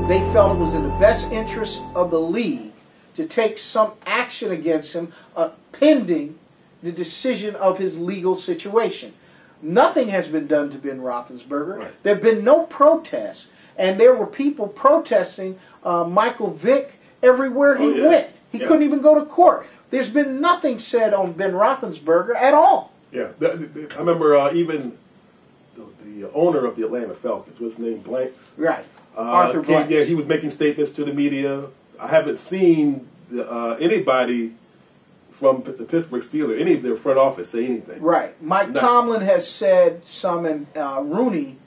they felt it was in the best interest of the league to take some action against him pending the decision of his legal situation. Nothing has been done to Ben Roethlisberger. Right. There have been no protests. And there were people protesting Michael Vick everywhere he went. He couldn't even go to court. There's been nothing said on Ben Roethlisberger at all. Yeah. I remember even the owner of the Atlanta Falcons, what's his name, Blanks? Right. Arthur Blanks. Yeah, he was making statements to the media. I haven't seen anybody from the Pittsburgh Steelers, any of their front office, say anything. Right. Mike Tomlin has said some, and Rooney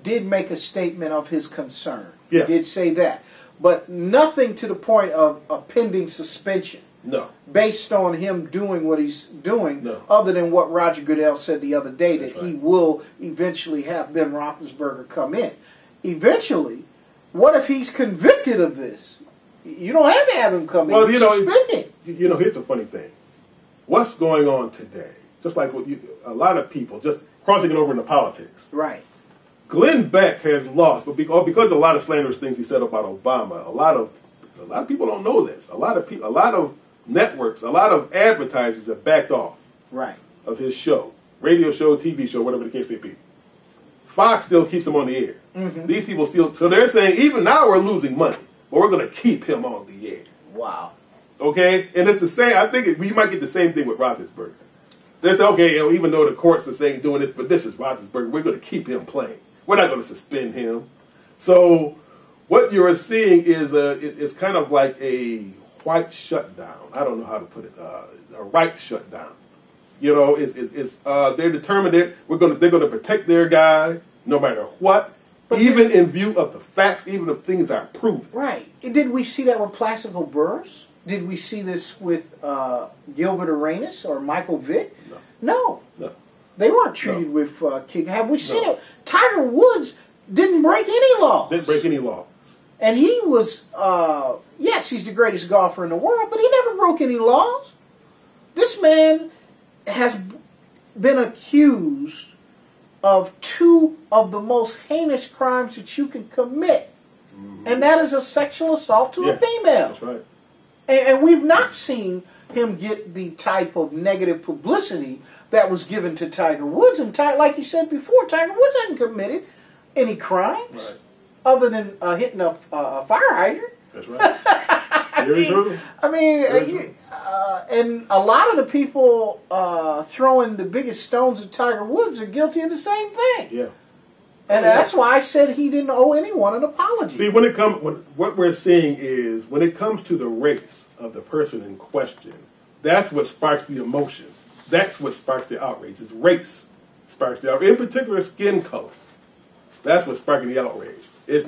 did make a statement of his concern. He did say that. But nothing to the point of a pending suspension. No. Based on him doing what he's doing, other than what Roger Goodell said the other day, that he will eventually have Ben Roethlisberger come in. Eventually, what if he's convicted of this? You don't have to have him come in. Suspended. Here's the funny thing. What's going on today, just like what a lot of people, just crossing it over into politics. Right. Glenn Beck has lost, but because of a lot of slanderous things he said about Obama, a lot of people don't know this. A lot of networks, a lot of advertisers have backed off of his show, radio show, TV show, whatever the case may be. Fox still keeps him on the air. Mm-hmm. These people still, so they're saying even now we're losing money, but we're going to keep him on the air. Wow. Okay, and it's the same. I think we might get the same thing with Roethlisberger. They say, okay, even though the courts are saying doing this, but this is Roethlisberger, we're going to keep him playing. We're not going to suspend him. So what you're seeing is it's kind of like a white shutdown. I don't know how to put it. A right shutdown. They're determined they're going to protect their guy no matter what, but even in view of the facts, even if things are proven. Right. Did we see that with Plaxico Burress? Did we see this with Gilbert Arenas or Michael Vick? No. They weren't treated with kick. Have we seen it? Tiger Woods didn't break any laws. Didn't break any laws. And he was, yes, he's the greatest golfer in the world, but he never broke any laws. This man has been accused of two of the most heinous crimes that you can commit. Mm-hmm. And that is a sexual assault to a female. That's right. And we've not seen him get the type of negative publicity that was given to Tiger Woods. And like you said before, Tiger Woods hadn't committed any crimes other than hitting a fire hydrant. That's right. Very true. I mean, and a lot of the people throwing the biggest stones at Tiger Woods are guilty of the same thing. Yeah. And that's why I said he didn't owe anyone an apology. See, what we're seeing is when it comes to the race of the person in question, that's what sparks the emotion. That's what sparks the outrage. It's race sparks the outrage. In particular, skin color. That's what's sparking the outrage. It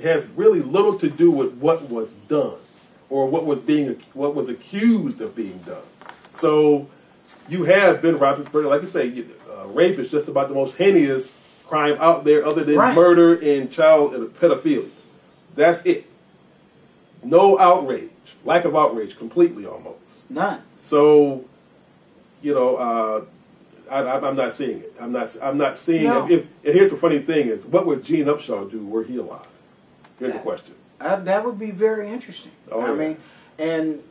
has really little to do with what was done or what was accused of being done. So you have Ben Roethlisberger, like you say, rape is just about the most heinous crime out there other than murder and child pedophilia. That's it. No outrage. Lack of outrage completely almost. None. So, I'm not seeing it. I'm not seeing it. And here's the funny thing is, what would Gene Upshaw do were he alive? Here's the question. That would be very interesting. I mean, and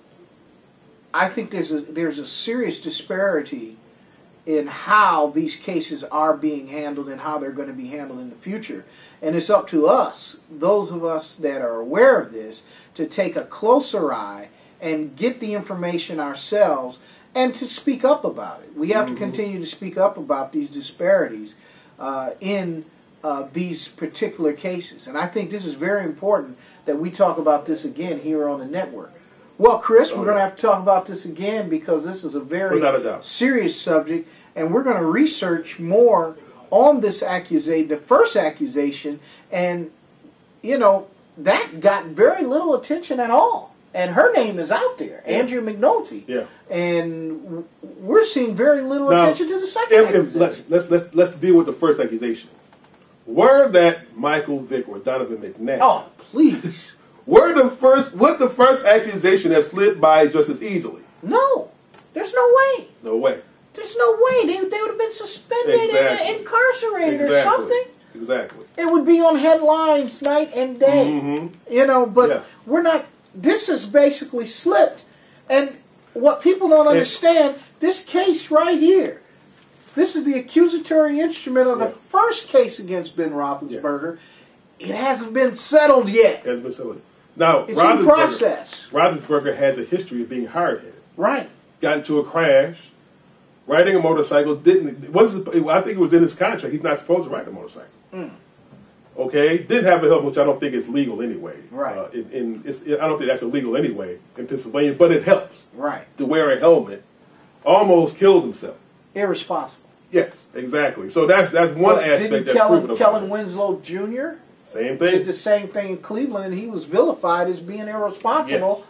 I think there's a serious disparity in how these cases are being handled and how they're going to be handled in the future. And it's up to us, those of us that are aware of this, to take a closer eye and get the information ourselves and to speak up about it. We have to continue to speak up about these disparities in these particular cases. And I think this is very important that we talk about this again here on the network. Well, Chris, we're going to have to talk about this again because this is a very serious subject, and we're going to research more on this accusation, the first accusation, and, that got very little attention at all. And her name is out there, Andrea McNulty. Yeah. And we're seeing very little attention to the second accusation. Let's deal with the first accusation. Were that Michael Vick or Donovan McNabb? Oh, please. Would the first accusation have slid by just as easily? No. There's no way. No way. There's no way. They would have been suspended and incarcerated or something. Exactly. It would be on headlines night and day. Mm-hmm. You know, but we're not. This is basically slipped. And what people don't understand, this case right here, this is the accusatory instrument of the first case against Ben Roethlisberger. It hasn't been settled yet. It hasn't been settled. Now, it's in process. Roethlisberger has a history of being hard-headed. Right. Got into a crash, riding a motorcycle. I think it was in his contract. He's not supposed to ride a motorcycle. Okay, didn't have a helmet, which I don't think is legal anyway. Right. I don't think that's illegal anyway in Pennsylvania, but it helps. Right. To wear a helmet. Almost killed himself. Irresponsible. Yes, exactly. So that's one aspect that's proven. Kellen Winslow Jr. Same thing. Did the same thing in Cleveland, and he was vilified as being irresponsible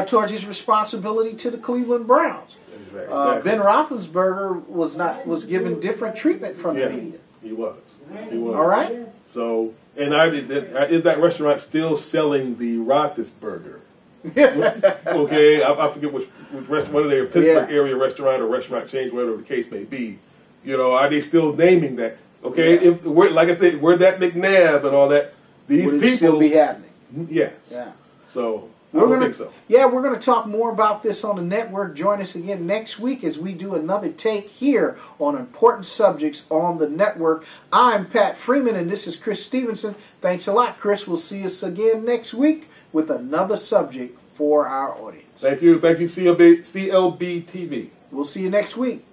towards his responsibility to the Cleveland Browns. Exactly. Ben Roethlisberger was given different treatment from the media. He was. All right. So, and is that restaurant still selling the Roethlisberger? Okay, I forget which restaurant, whether they're a Pittsburgh area restaurant or restaurant chain, whatever the case may be. You know, are they still naming that? Okay, if like I said, we're that McNabb and all that. These people still be happening. Yes. Yeah. So I don't think so. Yeah, we're going to talk more about this on the network. Join us again next week as we do another take here on important subjects on the network. I'm Pat Freeman, and this is Chris Stevenson. Thanks a lot, Chris. We'll see us again next week with another subject for our audience. Thank you. Thank you, clbTV. We'll see you next week.